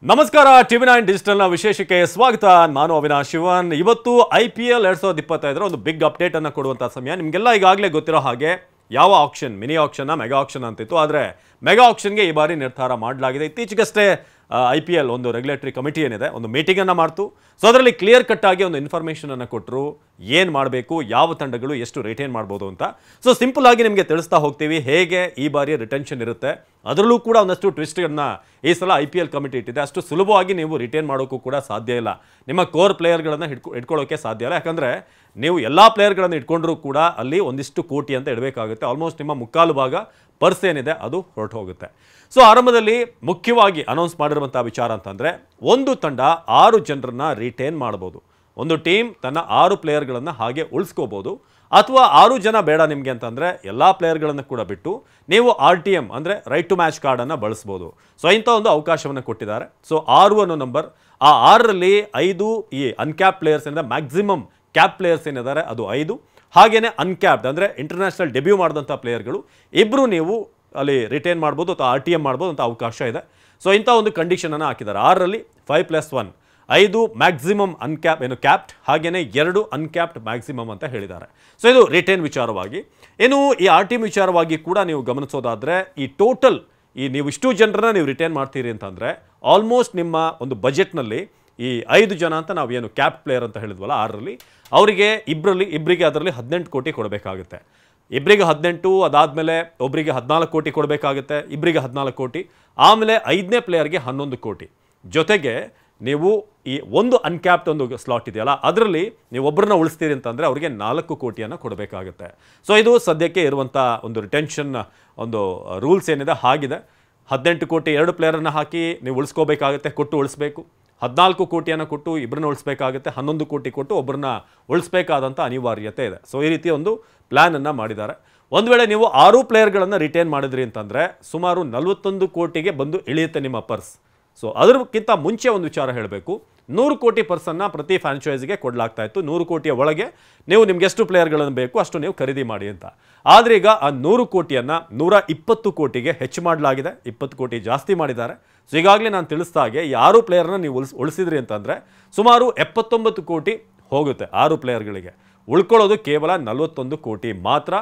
ನಮಸ್ಕಾರ ಟಿವಿ9 ಡಿಜಿಟಲ್ನ ವಿಶೇಷಕ್ಕೆ ಸ್ವಾಗತ. ನಾನು ಅವಿನಾಶ್ ಶಿವನ್. ಇವತ್ತು IPL 2025 ಒಂದು ಬಿಗ್ ಅಪ್ಡೇಟ್ ಅನ್ನು ಕೊಡುವಂತ ಸಮಯ. ನಿಮಗೆಲ್ಲ ಈಗಾಗಲೇ ಗೊತ್ತಿರೋ ಹಾಗೆ ಯಾವ auction, mini auction, mega auction ಅಂತಿತ್ತು. ಆದರೆ ಮೆಗಾ ಆಕ್ಷನ್ಗೆ ಈ ಬಾರಿ ನಿರ್ಧಾರ ಮಾಡಲಾಗಿದೆ. ಇತ್ತೀಚೆಗಷ್ಟೇ IPL ಒಂದು ರೆಗ್ಯುಲೇಟರಿ ಕಮಿಟಿ ಏನಿದೆ ಒಂದು ಮೀಟಿಂಗ್ ಅನ್ನು ಮಾಡ್ತು. ಸೊ ಅದರಲ್ಲಿ ಕ್ಲಿಯರ್ ಕಟ್ ಆಗಿ ಒಂದು ಇನ್ಫಾರ್ಮೇಷನ್ ಅನ್ನು ಕೊಟ್ಟರು, ಏನು ಮಾಡಬೇಕು, ಯಾವ ತಂಡಗಳು ಎಷ್ಟು ರಿಟೈನ್ ಮಾಡ್ಬೋದು ಅಂತ. ಸೊ ಸಿಂಪಲ್ ಆಗಿ ನಿಮಗೆ ತಿಳಿಸ್ತಾ ಹೋಗ್ತೀವಿ ಹೇಗೆ ಈ ಬಾರಿ ರಿಟೆನ್ಷನ್ ಇರುತ್ತೆ. ಅದರಲ್ಲೂ ಕೂಡ ಒಂದಷ್ಟು ಟ್ವಿಸ್ಟ್ಗಳನ್ನ ಈ ಸಲ IPL ಕಮಿಟಿ ಇಟ್ಟಿದೆ. ಅಷ್ಟು ಸುಲಭವಾಗಿ ನೀವು ರಿಟೈನ್ ಮಾಡೋಕ್ಕೂ ಕೂಡ ಸಾಧ್ಯ ಇಲ್ಲ. ನಿಮ್ಮ ಕೋರ್ ಪ್ಲೇಯರ್ಗಳನ್ನು ಇಟ್ಕೊಳ್ಳೋಕೆ ಸಾಧ್ಯ ಇಲ್ಲ. ಯಾಕಂದರೆ ನೀವು ಎಲ್ಲ ಪ್ಲೇಯರ್ಗಳನ್ನು ಇಟ್ಕೊಂಡ್ರೂ ಕೂಡ ಅಲ್ಲಿ ಒಂದಿಷ್ಟು ಕೋಟಿ ಅಂತ ಇಡಬೇಕಾಗುತ್ತೆ. ಆಲ್ಮೋಸ್ಟ್ ನಿಮ್ಮ ಮುಕ್ಕಾಲು ಭಾಗ ಪರ್ಸ್ ಏನಿದೆ ಅದು ಹೊರಟು ಹೋಗುತ್ತೆ. ಸೊ ಆರಂಭದಲ್ಲಿ ಮುಖ್ಯವಾಗಿ ಅನೌನ್ಸ್ ಮಾಡಿರುವಂಥ ವಿಚಾರ ಅಂತಂದರೆ ಒಂದು ತಂಡ 6 ಜನರನ್ನ ರಿಟೈನ್ ಮಾಡ್ಬೋದು. ಒಂದು ಟೀಮ್ ತನ್ನ 6 ಪ್ಲೇಯರ್ಗಳನ್ನು ಹಾಗೆ ಉಳಿಸ್ಕೋಬೋದು. ಅಥವಾ 6 ಜನ ಬೇಡ ನಿಮಗೆ ಅಂತಂದರೆ ಎಲ್ಲ ಪ್ಲೇಯರ್ಗಳನ್ನು ಕೂಡ ಬಿಟ್ಟು ನೀವು RTM ಅಂದರೆ ರೈಟ್ ಟು ಮ್ಯಾಚ್ ಕಾರ್ಡನ್ನು ಬಳಸ್ಬೋದು. ಸೊ ಇಂಥ ಒಂದು ಅವಕಾಶವನ್ನು ಕೊಟ್ಟಿದ್ದಾರೆ. ಸೊ 6 ಅನ್ನೋ ನಂಬರ್, ಆ 6ರಲ್ಲಿ 5 ಈ ಅನ್ಕ್ಯಾಪ್ ಪ್ಲೇಯರ್ಸ್ ಏನಿದೆ, ಮ್ಯಾಕ್ಸಿಮಮ್ ಕ್ಯಾಪ್ ಪ್ಲೇಯರ್ಸ್ ಏನಿದ್ದಾರೆ ಅದು 5, ಹಾಗೆಯೇ ಅನ್ಕ್ಯಾಪ್ಡ್ ಅಂದರೆ ಇಂಟರ್ನ್ಯಾಷನಲ್ ಡೆಬ್ಯೂ ಮಾಡಿದಂಥ ಪ್ಲೇಯರ್ಗಳು ಇಬ್ಬರು ನೀವು ಅಲ್ಲಿ ರಿಟೈನ್ ಮಾಡ್ಬೋದು ಅಥವಾ RTM ಮಾಡ್ಬೋದು ಅಂತ ಅವಕಾಶ ಇದೆ. ಸೊ ಇಂಥ ಒಂದು ಕಂಡೀಷನನ್ನು ಹಾಕಿದ್ದಾರೆ. 6ರಲ್ಲಿ 5+1 5 ಮ್ಯಾಕ್ಸಿಮಮ್ ಕ್ಯಾಪ್ಟ್, ಹಾಗೆಯೇ 2 ಅನ್ಕ್ಯಾಪ್ಟ್ ಮ್ಯಾಕ್ಸಿಮಮ್ ಅಂತ ಹೇಳಿದ್ದಾರೆ. ಸೊ ಇದು ರಿಟೈನ್ ವಿಚಾರವಾಗಿ. ಇನ್ನು ಈ RTM ವಿಚಾರವಾಗಿ ಕೂಡ ನೀವು ಗಮನಿಸೋದಾದರೆ ಈ ಟೋಟಲ್ ನೀವು ಇಷ್ಟು ಜನರನ್ನ ನೀವು ರಿಟೈನ್ ಮಾಡ್ತೀರಿ ಅಂತಂದರೆ ಆಲ್ಮೋಸ್ಟ್ ನಿಮ್ಮ ಒಂದು ಬಜೆಟ್ನಲ್ಲಿ ಈ 5 ಜನ ಅಂತ ನಾವು ಏನು ಕ್ಯಾಪ್ ಪ್ಲೇಯರ್ ಅಂತ ಹೇಳಿದ್ವಲ್ಲ 6ರಲ್ಲಿ, ಅವರಿಗೆ ಇಬ್ಬರಿಗೆ ಅದರಲ್ಲಿ 18 ಕೋಟಿ ಕೊಡಬೇಕಾಗುತ್ತೆ. ಇಬ್ಬರಿಗೆ 18, ಅದಾದಮೇಲೆ ಒಬ್ಬರಿಗೆ 14 ಕೋಟಿ ಕೊಡಬೇಕಾಗುತ್ತೆ, ಇಬ್ಬರಿಗೆ 14 ಕೋಟಿ, ಆಮೇಲೆ 5ನೇ ಪ್ಲೇಯರ್ಗೆ 11 ಕೋಟಿ. ಜೊತೆಗೆ ನೀವು ಈ ಒಂದು ಅನ್ಕ್ಯಾಪ್ಟ್ ಒಂದು ಸ್ಲಾಟ್ ಇದೆಯಲ್ಲ ಅದರಲ್ಲಿ ನೀವು ಒಬ್ಬರನ್ನ ಉಳಿಸ್ತೀರಿ ಅಂತಂದರೆ ಅವರಿಗೆ 4 ಕೋಟಿಯನ್ನು ಕೊಡಬೇಕಾಗುತ್ತೆ. ಸೊ ಇದು ಸದ್ಯಕ್ಕೆ ಇರುವಂಥ ಒಂದು ರಿಟೆನ್ಷನ್ ಒಂದು ರೂಲ್ಸ್ ಏನಿದೆ ಹಾಗಿದೆ. 18 ಕೋಟಿ 2 ಪ್ಲೇಯರನ್ನು ಹಾಕಿ ನೀವು ಉಳಿಸ್ಕೋಬೇಕಾಗುತ್ತೆ, ಕೊಟ್ಟು ಉಳಿಸ್ಬೇಕು. 14 ಕೋಟಿಯನ್ನು ಕೊಟ್ಟು ಇಬ್ಬರನ್ನ ಉಳಿಸ್ಬೇಕಾಗುತ್ತೆ, 11 ಕೋಟಿ ಕೊಟ್ಟು ಒಬ್ಬರನ್ನ ಉಳಿಸ್ಬೇಕಾದಂಥ ಅನಿವಾರ್ಯತೆ ಇದೆ. ಸೊ ಈ ರೀತಿ ಒಂದು ಪ್ಲ್ಯಾನನ್ನು ಮಾಡಿದ್ದಾರೆ. ಒಂದು ವೇಳೆ ನೀವು 6 ಪ್ಲೇಯರ್ಗಳನ್ನು ರಿಟೈನ್ ಮಾಡಿದ್ರಿ ಅಂತಂದರೆ ಸುಮಾರು 41 ಕೋಟಿಗೆ ಬಂದು ಇಳಿಯುತ್ತೆ ನಿಮ್ಮ ಪರ್ಸ್. ಸೊ ಅದಕ್ಕಿಂತ ಮುಂಚೆ ಒಂದು ವಿಚಾರ ಹೇಳಬೇಕು, 100 ಕೋಟಿ ಪರ್ಸನ್ನು ಪ್ರತಿ ಫ್ರಾಂಚೈಸಿಗೆ ಕೊಡಲಾಗ್ತಾ ಇತ್ತು. 100 ಕೋಟಿಯ ಒಳಗೆ ನೀವು ನಿಮ್ಗೆ ಎಷ್ಟು ಪ್ಲೇಯರ್ಗಳನ್ನು ಬೇಕು ಅಷ್ಟು ನೀವು ಖರೀದಿ ಮಾಡಿ ಅಂತ. ಆದರೆ ಈಗ ಆ 100 ಕೋಟಿಯನ್ನು 120 ಕೋಟಿಗೆ ಹೆಚ್ಚು ಮಾಡಲಾಗಿದೆ, 20 ಕೋಟಿ ಜಾಸ್ತಿ ಮಾಡಿದ್ದಾರೆ. ಸೊ ಈಗಾಗಲೇ ನಾನು ತಿಳಿಸ್ತಾ ಹಾಗೆ ಈ 6 ಪ್ಲೇಯರ್ನ ನೀವು ಉಳಿಸಿದ್ರಿ ಅಂತಂದರೆ ಸುಮಾರು 79 ಕೋಟಿ ಹೋಗುತ್ತೆ 6 ಪ್ಲೇಯರ್ಗಳಿಗೆ. ಉಳ್ಕೊಳ್ಳೋದು ಕೇವಲ 41 ಕೋಟಿ ಮಾತ್ರ.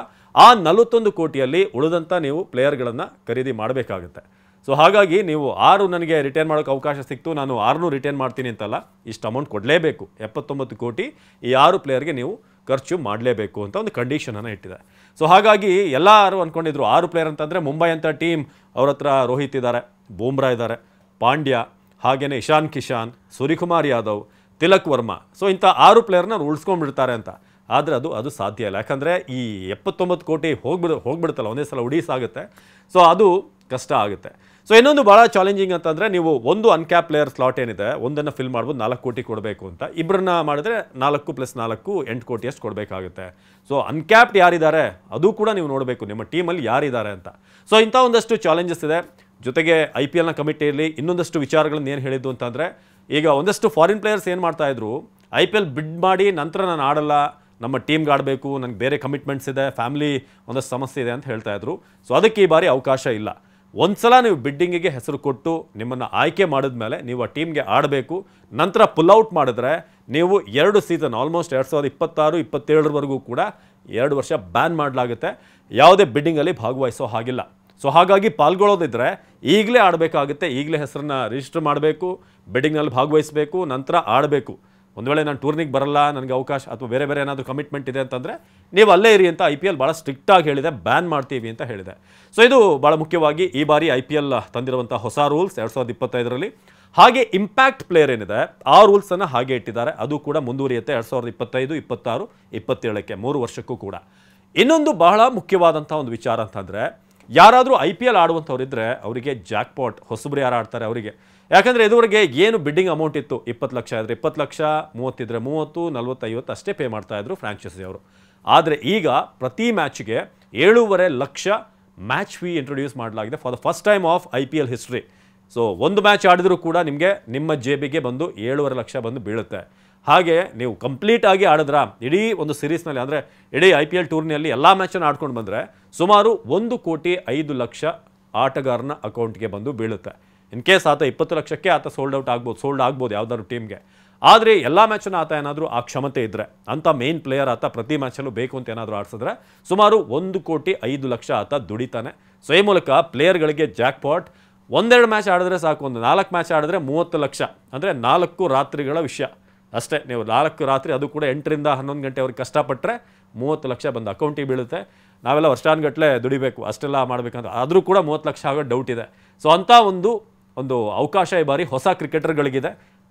ಆ 41 ಕೋಟಿಯಲ್ಲಿ ಉಳಿದಂಥ ನೀವು ಪ್ಲೇಯರ್ಗಳನ್ನು ಖರೀದಿ ಮಾಡಬೇಕಾಗುತ್ತೆ. ಸೊ ಹಾಗಾಗಿ ನೀವು 6 ನನಗೆ ರಿಟೈನ್ ಮಾಡೋಕ್ಕೆ ಅವಕಾಶ ಸಿಕ್ತು, ನಾನು 6 ರಿಟೈನ್ ಮಾಡ್ತೀನಿ ಅಂತಲ್ಲ, ಇಷ್ಟು ಅಮೌಂಟ್ ಕೊಡಲೇಬೇಕು. 79 ಕೋಟಿ ಈ 6 ಪ್ಲೇಯರ್ಗೆ ನೀವು ಖರ್ಚು ಮಾಡಲೇಬೇಕು ಅಂತ ಒಂದು ಕಂಡೀಷನನ್ನು ಇಟ್ಟಿದೆ. ಸೊ ಹಾಗಾಗಿ ಎಲ್ಲರೂ ಅಂದ್ಕೊಂಡಿದ್ರು 6 ಪ್ಲೇಯರ್ ಅಂತಂದರೆ ಮುಂಬೈ ಅಂತ ಟೀಮ್, ಅವ್ರ ಹತ್ರ ರೋಹಿತ್ ಇದ್ದಾರೆ, ಬೂಮ್ರಾ ಇದ್ದಾರೆ, ಪಾಂಡ್ಯ, ಹಾಗೆಯೇ ಇಶಾನ್ ಕಿಶಾನ್, ಸೂರ್ಯಕುಮಾರ್ ಯಾದವ್, ತಿಲಕ್ ವರ್ಮಾ. ಸೊ ಇಂಥ 6 ಪ್ಲೇಯರ್ನ ಉಳಿಸ್ಕೊಂಡ್ಬಿಡ್ತಾರೆ ಅಂತ. ಆದರೆ ಅದು ಸಾಧ್ಯ ಇಲ್ಲ. ಯಾಕಂದರೆ ಈ 79 ಕೋಟಿ ಹೋಗ್ಬಿಡುತ್ತಲ್ಲ ಒಂದೇ ಸಲ ಉಡೀಸಾಗುತ್ತೆ. ಸೊ ಅದು ಕಷ್ಟ ಆಗುತ್ತೆ. ಸೊ ಇನ್ನೊಂದು ಭಾಳ ಚಾಲೆಂಜಿಂಗ್ ಅಂತಂದರೆ ನೀವು ಒಂದು ಅನ್ಕ್ಯಾಪ್ ಪ್ಲೇಯರ್ ಸ್ಲಾಟ್ ಏನಿದೆ ಒಂದನ್ನು ಫಿಲ್ ಮಾಡ್ಬೋದು, 4 ಕೋಟಿ ಕೊಡಬೇಕು ಅಂತ. ಇಬ್ಬರನ್ನ ಮಾಡಿದ್ರೆ 4+4 8 ಕೋಟಿಯಷ್ಟು ಕೊಡಬೇಕಾಗುತ್ತೆ. ಸೊ ಅನ್ಕ್ಯಾಪ್ಡ್ ಯಾರಿದ್ದಾರೆ ಅದು ಕೂಡ ನೀವು ನೋಡಬೇಕು, ನಿಮ್ಮ ಟೀಮಲ್ಲಿ ಯಾರಿದ್ದಾರೆ ಅಂತ. ಸೊ ಇಂಥ ಒಂದಷ್ಟು ಚಾಲೆಂಜಸ್ ಇದೆ. ಜೊತೆಗೆ IPLನ ಕಮಿಟಿಯಲ್ಲಿ ಇನ್ನೊಂದಷ್ಟು ವಿಚಾರಗಳನ್ನು ಏನು ಹೇಳಿದ್ದು ಅಂತಂದರೆ, ಈಗ ಒಂದಷ್ಟು ಫಾರಿನ್ ಪ್ಲೇಯರ್ಸ್ ಏನು ಮಾಡ್ತಾಯಿದ್ರು, IPL ಬಿಡ್ ಮಾಡಿ ನಂತರ ನಾನು ಆಡಲ್ಲ, ನಮ್ಮ ಟೀಮ್ಗೆ ಆಡಬೇಕು, ನನಗೆ ಬೇರೆ ಕಮಿಟ್ಮೆಂಟ್ಸ್ ಇದೆ, ಫ್ಯಾಮಿಲಿ ಒಂದಷ್ಟು ಸಮಸ್ಯೆ ಇದೆ ಅಂತ ಹೇಳ್ತಾಯಿದ್ರು. ಸೊ ಅದಕ್ಕೆ ಈ ಬಾರಿ ಅವಕಾಶ ಇಲ್ಲ. ಒಂದು ಸಲ ನೀವು ಬಿಡ್ಡಿಂಗಿಗೆ ಹೆಸರು ಕೊಟ್ಟು ನಿಮ್ಮನ್ನು ಆಯ್ಕೆ ಮಾಡಿದ್ಮೇಲೆ ನೀವು ಆ ಟೀಮ್ಗೆ ಆಡಬೇಕು. ನಂತರ ಪುಲ್ಔಟ್ ಮಾಡಿದ್ರೆ ನೀವು 2 ಸೀಸನ್ ಆಲ್ಮೋಸ್ಟ್ 2026-27ವರೆಗೂ ಕೂಡ 2 ವರ್ಷ ಬ್ಯಾನ್ ಮಾಡಲಾಗುತ್ತೆ. ಯಾವುದೇ ಬಿಡ್ಡಿಂಗಲ್ಲಿ ಭಾಗವಹಿಸೋ ಹಾಗಿಲ್ಲ. ಸೊ ಹಾಗಾಗಿ ಪಾಲ್ಗೊಳ್ಳೋದಿದ್ರೆ ಈಗಲೇ ಆಡಬೇಕಾಗುತ್ತೆ, ಈಗಲೇ ಹೆಸರನ್ನ ರಿಜಿಸ್ಟರ್ ಮಾಡಬೇಕು, ಬಿಡ್ಡಿಂಗ್ನಲ್ಲಿ ಭಾಗವಹಿಸಬೇಕು, ನಂತರ ಆಡಬೇಕು. ಒಂದು ವೇಳೆ ನಾನು ಟೂರ್ನಿಗೆ ಬರಲ್ಲ, ನನಗೆ ಅವಕಾಶ ಅಥವಾ ಬೇರೆ ಏನಾದರೂ ಕಮಿಟ್ಮೆಂಟ್ ಇದೆ ಅಂತಂದರೆ ನೀವು ಅಲ್ಲೇ ಇರಿ ಅಂತ IPL ಭಾಳ ಸ್ಟ್ರಿಕ್ಟಾಗಿ ಹೇಳಿದೆ, ಬ್ಯಾನ್ ಮಾಡ್ತೀವಿ ಅಂತ ಹೇಳಿದೆ. ಸೊ ಇದು ಭಾಳ ಮುಖ್ಯವಾಗಿ ಈ ಬಾರಿ IPL ತಂದಿರುವಂಥ ಹೊಸ ರೂಲ್ಸ್ 2025ರಲ್ಲಿ. ಹಾಗೆ ಇಂಪ್ಯಾಕ್ಟ್ ಪ್ಲೇಯರ್ ಏನಿದೆ ಆ ರೂಲ್ಸನ್ನು ಹಾಗೆ ಇಟ್ಟಿದ್ದಾರೆ, ಅದು ಕೂಡ ಮುಂದುವರಿಯುತ್ತೆ 2025, 26, 27ಕ್ಕೆ 3 ವರ್ಷಕ್ಕೂ ಕೂಡ. ಇನ್ನೊಂದು ಬಹಳ ಮುಖ್ಯವಾದಂಥ ಒಂದು ವಿಚಾರ ಅಂತಂದರೆ, ಯಾರಾದರೂ IPL ಆಡುವಂಥವ್ರಿದ್ದರೆ ಅವರಿಗೆ ಜಾಕ್ಪಾಟ್, ಹೊಸಬ್ರು ಯಾರು ಆಡ್ತಾರೆ ಅವರಿಗೆ. ಯಾಕಂದರೆ ಇದುವರೆಗೆ ಏನು ಬಿಡ್ಡಿಂಗ್ ಅಮೌಂಟ್ ಇತ್ತು, 20 ಲಕ್ಷ ಇದ್ದರೆ 20 ಲಕ್ಷ, 30 ಇದ್ದರೆ 30, 40, 50 ಅಷ್ಟೇ ಪೇ ಮಾಡ್ತಾಯಿದ್ರು ಫ್ರಾಂಚೈಸಿಯವರು. ಆದರೆ ಈಗ ಪ್ರತಿ ಮ್ಯಾಚ್ಗೆ 7.5 ಲಕ್ಷ ಮ್ಯಾಚ್ ಫೀ ಇಂಟ್ರೊಡ್ಯೂಸ್ ಮಾಡಲಾಗಿದೆ for the first time of IPL history. So ಒಂದು ಮ್ಯಾಚ್ ಆಡಿದರೂ ಕೂಡ ನಿಮಗೆ ನಿಮ್ಮ ಜೇಬಿಗೆ ಬಂದು 7.5 ಲಕ್ಷ ಬಂದು ಬೀಳುತ್ತೆ. ಹಾಗೆ ನೀವು ಕಂಪ್ಲೀಟ್ ಆಗಿ ಆಡಿದ್ರ ಇಡೀ ಒಂದು ಸೀರೀಸ್ನಲ್ಲಿ ಅಂದರೆ ಇಡೀ IPL ಟೂರ್ನಿಯಲ್ಲಿ ಎಲ್ಲ ಮ್ಯಾಚನ್ನು ಆಡ್ಕೊಂಡು ಬಂದರೆ ಸುಮಾರು 1.5 ಕೋಟಿ ಆಟಗಾರನ ಅಕೌಂಟ್ಗೆ ಬಂದು ಬೀಳುತ್ತೆ. ಇನ್ ಕೇಸ್ ಆತ 20 ಲಕ್ಷಕ್ಕೆ ಆತ ಸೋಲ್ಡ್ ಆಗ್ಬೋದು ಯಾವ್ದಾದ್ರು ಟೀಮ್ಗೆ. ಆದರೆ ಎಲ್ಲ ಮ್ಯಾಚನ್ನು ಆತ ಏನಾದರೂ ಆ ಕ್ಷಮತೆ ಇದ್ದರೆ, ಅಂಥ ಮೇನ್ ಪ್ಲೇಯರ್ ಆತ ಪ್ರತಿ ಮ್ಯಾಚಲ್ಲೂ ಬೇಕು ಅಂತ ಏನಾದರೂ ಆಡಿಸಿದ್ರೆ ಸುಮಾರು 1,05,00,000 ಆತ ದುಡಿತಾನೆ. ಸೊ ಈ ಮೂಲಕ ಪ್ಲೇಯರ್ಗಳಿಗೆ ಜಾಕ್ಪಾಟ್. ಒಂದೆರಡು ಮ್ಯಾಚ್ ಆಡಿದ್ರೆ ಸಾಕು, ಒಂದು 4 ಮ್ಯಾಚ್ ಆಡಿದ್ರೆ 30 ಲಕ್ಷ, ಅಂದರೆ 4 ರಾತ್ರಿಗಳ ವಿಷಯ ಅಷ್ಟೇ. ನೀವು 4 ರಾತ್ರಿ, ಅದು ಕೂಡ 8ರಿಂದ 11 ಗಂಟೆವರೆಗೆ ಕಷ್ಟಪಟ್ಟರೆ 30 ಲಕ್ಷ ಬಂದು ಅಕೌಂಟಿಗೆ ಬೀಳುತ್ತೆ. ನಾವೆಲ್ಲ ವರ್ಷಾನುಗಟ್ಟಲೆ ದುಡಿಬೇಕು, ಅಷ್ಟೆಲ್ಲ ಮಾಡಬೇಕಂತ ಆದರೂ ಕೂಡ 30 ಲಕ್ಷ ಆಗೋದು ಡೌಟ್ ಇದೆ. ಸೊ ಅಂಥ ಒಂದು ಅವಕಾಶ ಈ ಬಾರಿ ಹೊಸ ಕ್ರಿಕೆಟರ್ಗಳಿಗಿದೆ.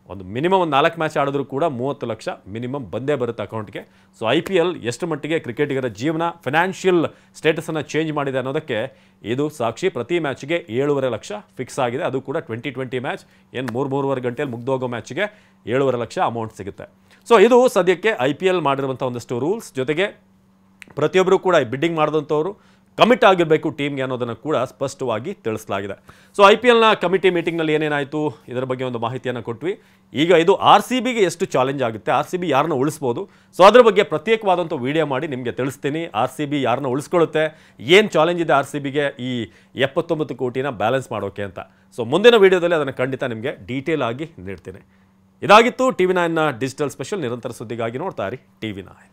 ಒಂದು ಮಿನಿಮಮ್ 4 ಮ್ಯಾಚ್ ಆಡಿದ್ರೂ ಕೂಡ 30 ಲಕ್ಷ ಮಿನಿಮಮ್ ಬಂದೇ ಬರುತ್ತೆ ಅಕೌಂಟ್ಗೆ. ಸೊ IPL ಎಷ್ಟು ಮಟ್ಟಿಗೆ ಕ್ರಿಕೆಟಿಗರ ಜೀವನ, ಫಿನಾನ್ಷಿಯಲ್ ಸ್ಟೇಟಸನ್ನು ಚೇಂಜ್ ಮಾಡಿದೆ ಅನ್ನೋದಕ್ಕೆ ಇದು ಸಾಕ್ಷಿ. ಪ್ರತಿ ಮ್ಯಾಚ್ಗೆ 7.5 ಲಕ್ಷ ಫಿಕ್ಸ್ ಆಗಿದೆ, ಅದು ಕೂಡ 2020 ಮ್ಯಾಚ್. ಏನು 3-3.5 ಗಂಟೆಯಲ್ಲಿ ಮುಗ್ದೋಗೋ ಮ್ಯಾಚ್ಗೆ 7.5 ಲಕ್ಷ ಅಮೌಂಟ್ ಸಿಗುತ್ತೆ. ಸೊ ಇದು ಸದ್ಯಕ್ಕೆ IPL ಮಾಡಿರುವಂಥ ಒಂದಷ್ಟು ರೂಲ್ಸ್. ಜೊತೆಗೆ ಪ್ರತಿಯೊಬ್ಬರು ಕೂಡ ಈ ಬಿಡ್ಡಿಂಗ್ ಮಾಡಿದಂಥವ್ರು ಕಮಿಟ್ ಆಗಿರಬೇಕು ಟೀಮ್ಗೆ ಅನ್ನೋದನ್ನು ಕೂಡ ಸ್ಪಷ್ಟವಾಗಿ ತಿಳಿಸಲಾಗಿದೆ. ಸೊ IPLನ ಕಮಿಟಿ ಮೀಟಿಂಗ್ನಲ್ಲಿ ಏನೇನಾಯಿತು ಇದರ ಬಗ್ಗೆ ಒಂದು ಮಾಹಿತಿಯನ್ನು ಕೊಟ್ವಿ. ಈಗ ಇದು RCBಗೆ ಎಷ್ಟು ಚಾಲೆಂಜ್ ಆಗುತ್ತೆ, RCB ಯಾರನ್ನ ಉಳಿಸ್ಬೋದು, ಸೊ ಅದ್ರ ಬಗ್ಗೆ ಪ್ರತ್ಯೇಕವಾದಂಥ ವಿಡಿಯೋ ಮಾಡಿ ನಿಮಗೆ ತಿಳಿಸ್ತೀನಿ. RCB ಯಾರನ್ನ ಉಳಿಸ್ಕೊಳ್ಳುತ್ತೆ, ಏನು ಚಾಲೆಂಜ್ ಇದೆ RCBಗೆ ಈ 79 ಕೋಟಿನ ಬ್ಯಾಲೆನ್ಸ್ ಮಾಡೋಕೆ ಅಂತ. ಸೊ ಮುಂದಿನ ವಿಡಿಯೋದಲ್ಲಿ ಅದನ್ನು ಖಂಡಿತ ನಿಮಗೆ ಡೀಟೇಲ್ ಆಗಿ ನೀಡ್ತೀನಿ. ಇದಾಗಿತ್ತು TV9 ಡಿಜಿಟಲ್ ಸ್ಪೆಷಲ್. ನಿರಂತರ ಸುದ್ದಿಗಾಗಿ ನೋಡ್ತಾ ಇರಿ TV9.